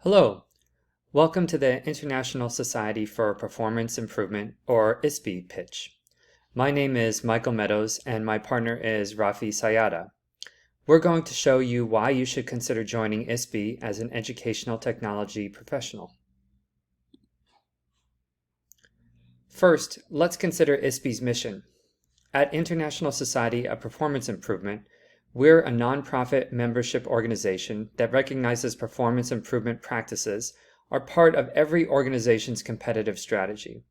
Hello, welcome to the International Society for Performance Improvement, or ISPI pitch. My name is Michael Meadows and my partner is Rafi Sayada. We're going to show you why you should consider joining ISPI as an educational technology professional. First, let's consider ISPI's mission. At International Society of Performance Improvement, we're a nonprofit membership organization that recognizes performance improvement practices are part of every organization's competitive strategy.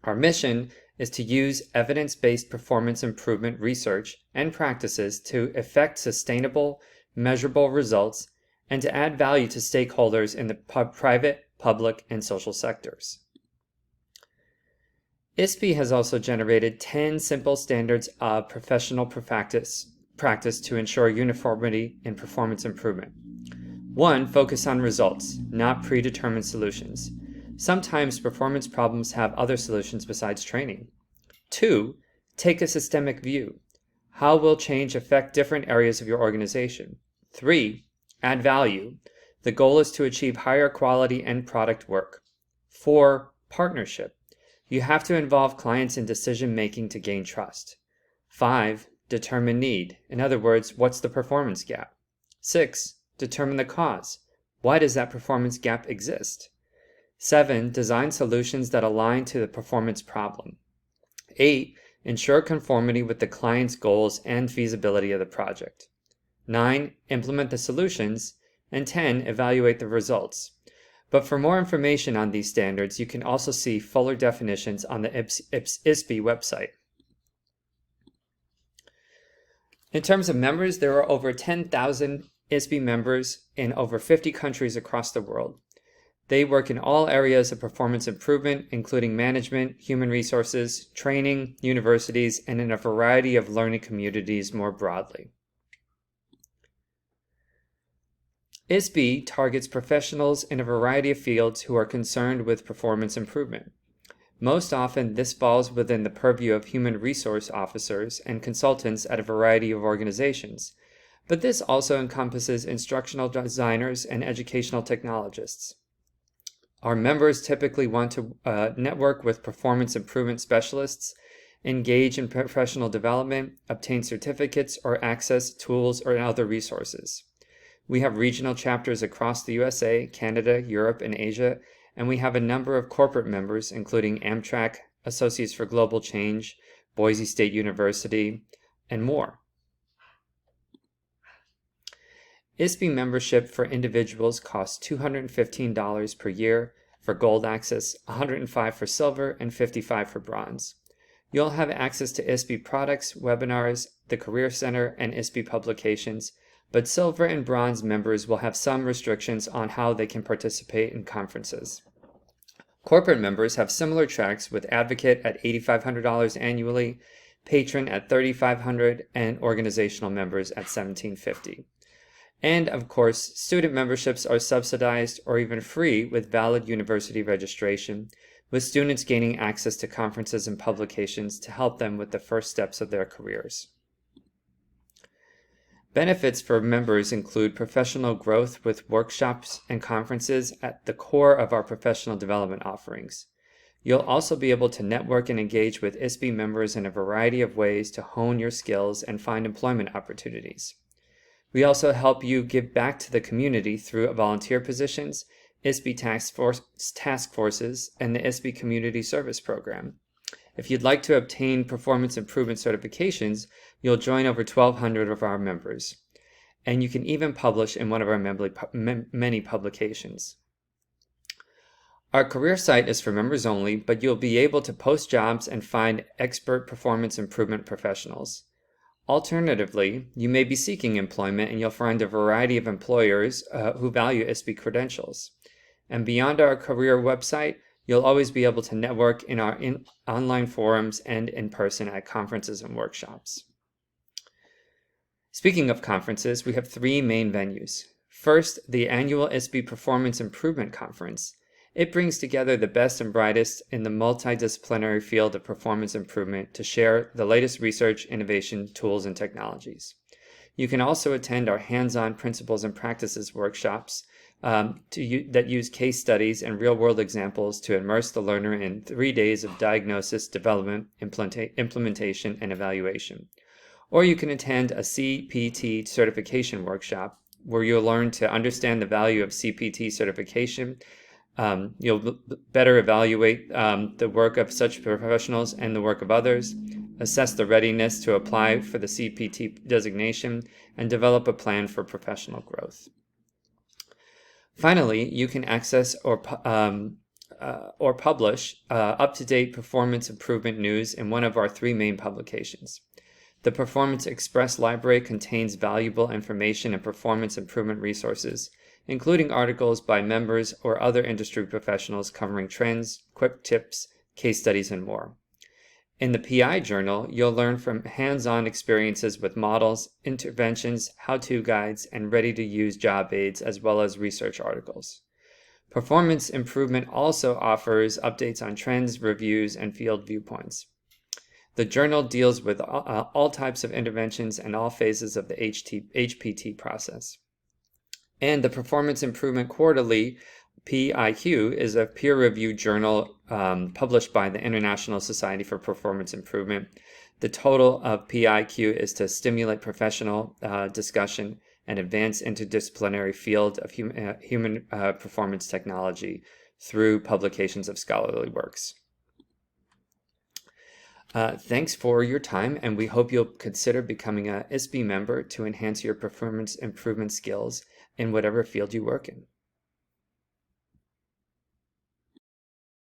Our mission is to use evidence-based performance improvement research and practices to effect sustainable, measurable results and to add value to stakeholders in the private, public, and social sectors. ISPI has also generated 10 simple standards of professional practice to ensure uniformity in performance improvement. 1. Focus on results, not predetermined solutions. Sometimes performance problems have other solutions besides training. 2. Take a systemic view. How will change affect different areas of your organization? 3. Add value. The goal is to achieve higher quality end product work. 4. Partnership. You have to involve clients in decision-making to gain trust. 5. Determine need. In other words, what's the performance gap? 6. Determine the cause. Why does that performance gap exist? 7. Design solutions that align to the performance problem. 8. Ensure conformity with the client's goals and feasibility of the project. 9. Implement the solutions. And 10. Evaluate the results. But for more information on these standards, you can also see fuller definitions on the ISPI website. In terms of members, there are over 10,000 ISPI members in over 50 countries across the world. They work in all areas of performance improvement, including management, human resources, training, universities, and in a variety of learning communities more broadly. ISPI targets professionals in a variety of fields who are concerned with performance improvement. Most often, this falls within the purview of human resource officers and consultants at a variety of organizations, but this also encompasses instructional designers and educational technologists. Our members typically want to network with performance improvement specialists, engage in professional development, obtain certificates, or access tools or other resources. We have regional chapters across the USA, Canada, Europe, and Asia, and we have a number of corporate members, including Amtrak, Associates for Global Change, Boise State University, and more. ISPI membership for individuals costs $215 per year for gold access, $105 for silver, and $55 for bronze. You'll have access to ISPI products, webinars, the Career Center, and ISPI publications, but silver and bronze members will have some restrictions on how they can participate in conferences. Corporate members have similar tracks with Advocate at $8,500 annually, Patron at $3,500, and organizational members at $1,750. And of course, student memberships are subsidized or even free with valid university registration, with students gaining access to conferences and publications to help them with the first steps of their careers. Benefits for members include professional growth with workshops and conferences at the core of our professional development offerings. You'll also be able to network and engage with ISPI members in a variety of ways to hone your skills and find employment opportunities. We also help you give back to the community through volunteer positions, ISPI task forces, and the ISPI Community Service Program. If you'd like to obtain performance improvement certifications, you'll join over 1,200 of our members. And you can even publish in one of our many publications. Our career site is for members only, but you'll be able to post jobs and find expert performance improvement professionals. Alternatively, you may be seeking employment and you'll find a variety of employers who value ISPI credentials. And beyond our career website, you'll always be able to network in our online forums and in person at conferences and workshops. Speaking of conferences, we have 3 main venues. First, the annual ISPI Performance Improvement Conference. It brings together the best and brightest in the multidisciplinary field of performance improvement to share the latest research, innovation, tools, and technologies. You can also attend our hands-on principles and practices workshops that use case studies and real-world examples to immerse the learner in 3 days of diagnosis, development, implementation, and evaluation. Or you can attend a CPT certification workshop where you'll learn to understand the value of CPT certification. You'll better evaluate the work of such professionals and the work of others, assess the readiness to apply for the CPT designation, and develop a plan for professional growth. Finally, you can access or publish up-to-date performance improvement news in one of our 3 main publications. The Performance Express library contains valuable information and performance improvement resources, including articles by members or other industry professionals covering trends, quick tips, case studies, and more. In the PI journal, you'll learn from hands-on experiences with models, interventions, how-to guides, and ready-to-use job aids, as well as research articles. Performance improvement also offers updates on trends, reviews, and field viewpoints. The journal deals with all types of interventions and all phases of the HPT process. And the Performance Improvement Quarterly, PIQ, is a peer-reviewed journal published by the International Society for Performance Improvement. The total of PIQ is to stimulate professional discussion and advance interdisciplinary field of human performance technology through publications of scholarly works. Thanks for your time, and we hope you'll consider becoming a ISPI member to enhance your performance improvement skills in whatever field you work in.